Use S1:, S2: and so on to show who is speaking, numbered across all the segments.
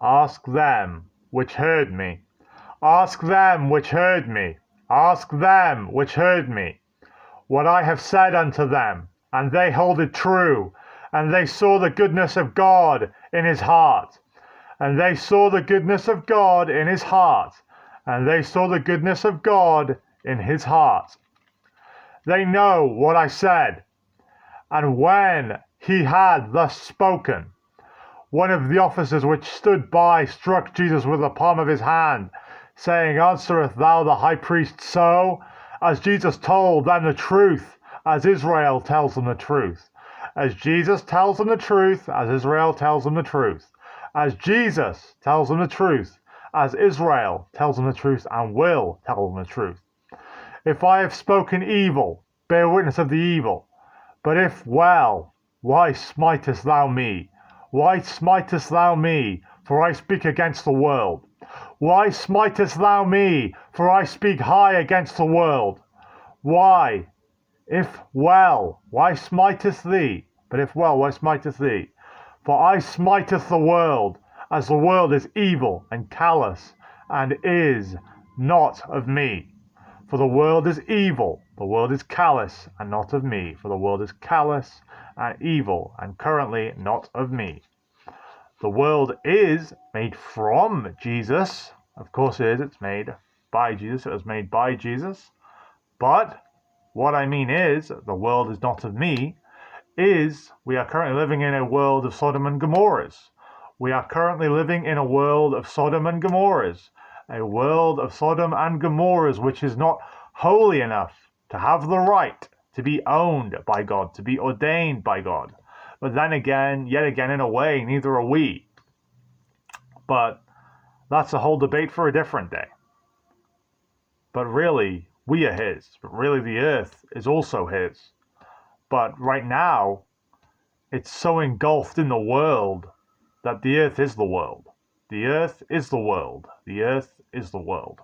S1: Ask them which heard me. Ask them which heard me. Ask them which heard me. What I have said unto them, and they hold it true, and they saw the goodness of God in his heart. And they saw the goodness of God in his heart. And they saw the goodness of God in his heart. They know what I said. And when he had thus spoken, one of the officers which stood by struck Jesus with the palm of his hand, saying, Answerest thou the high priest so? As Jesus told them the truth, as Israel tells them the truth. As Jesus tells them the truth, as Israel tells them the truth. As Jesus tells them the truth, as Israel tells them the truth, and will tell them the truth. If I have spoken evil, bear witness of the evil. But if well, why smitest thou me? Why smitest thou me? For I speak against the world. Why smitest thou me? For I speak high against the world. Why? If well, why smitest thee? But if well, why smitest thee? For I smiteth the world, as the world is evil and callous, and is not of me. For the world is evil, the world is callous, and not of me. For the world is callous and evil, and currently not of me. The world is made from Jesus. Of course it is. It's made by Jesus. It was made by Jesus. But what I mean is, the world is not of me, is we are currently living in a world of Sodom and Gomorrahs. We are currently living in a world of Sodom and Gomorrahs. A world of Sodom and Gomorrahs which is not holy enough to have the right to be owned by God, to be ordained by God. But then again, yet again, in a way, neither are we. But that's a whole debate for a different day. But really, we are his. But really, the earth is also his. But right now, it's so engulfed in the world that the earth is the world. The earth is the world. The earth is the world.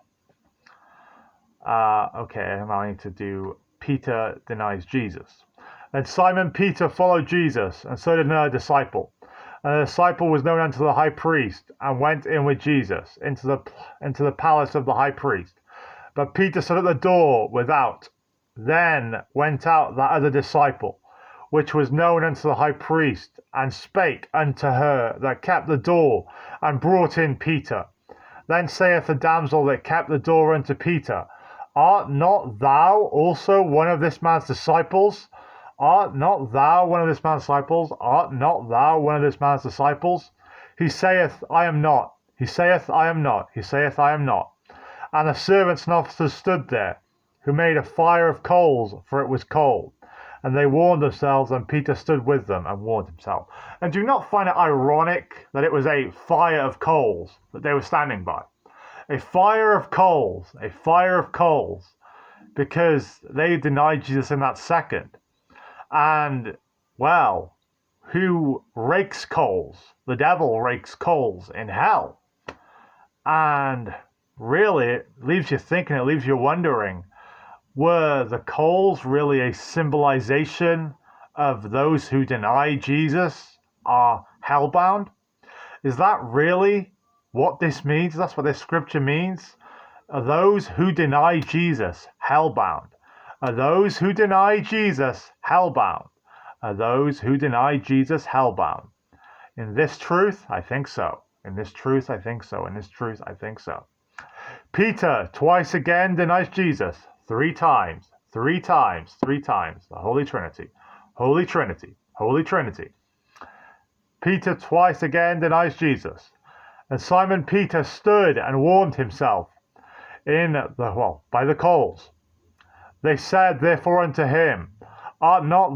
S1: Okay, now I need to do Peter denies Jesus. And Simon Peter followed Jesus, and so did another disciple. And the disciple was known unto the high priest, and went in with Jesus into the palace of the high priest. But Peter stood at the door without. Then went out that other disciple, which was known unto the high priest, and spake unto her that kept the door, and brought in Peter. Then saith the damsel that kept the door unto Peter, Art not thou also one of this man's disciples? Art not thou one of this man's disciples? Art not thou one of this man's disciples? He saith, I am not. He saith, I am not. He saith, I am not. And the servants and officers stood there, who made a fire of coals, for it was cold. And they warmed themselves, and Peter stood with them and warmed himself. And do you not find it ironic that it was a fire of coals that they were standing by? A fire of coals, because they denied Jesus in that second. And, well, who rakes coals? The devil rakes coals in hell. And really, it leaves you thinking, it leaves you wondering, were the coals really a symbolization of those who deny Jesus are hellbound? Is that really what this means? That's what this scripture means? Are those who deny Jesus hellbound? Are those who deny Jesus hellbound? Are those who deny Jesus hellbound? In this truth, I think so. In this truth, I think so. In this truth, I think so. Peter twice again denies Jesus. 3 times. 3 times. 3 times. The Holy Trinity. Holy Trinity. Holy Trinity. Peter twice again denies Jesus. And Simon Peter stood and warmed himself by the coals. They said therefore unto him, Art not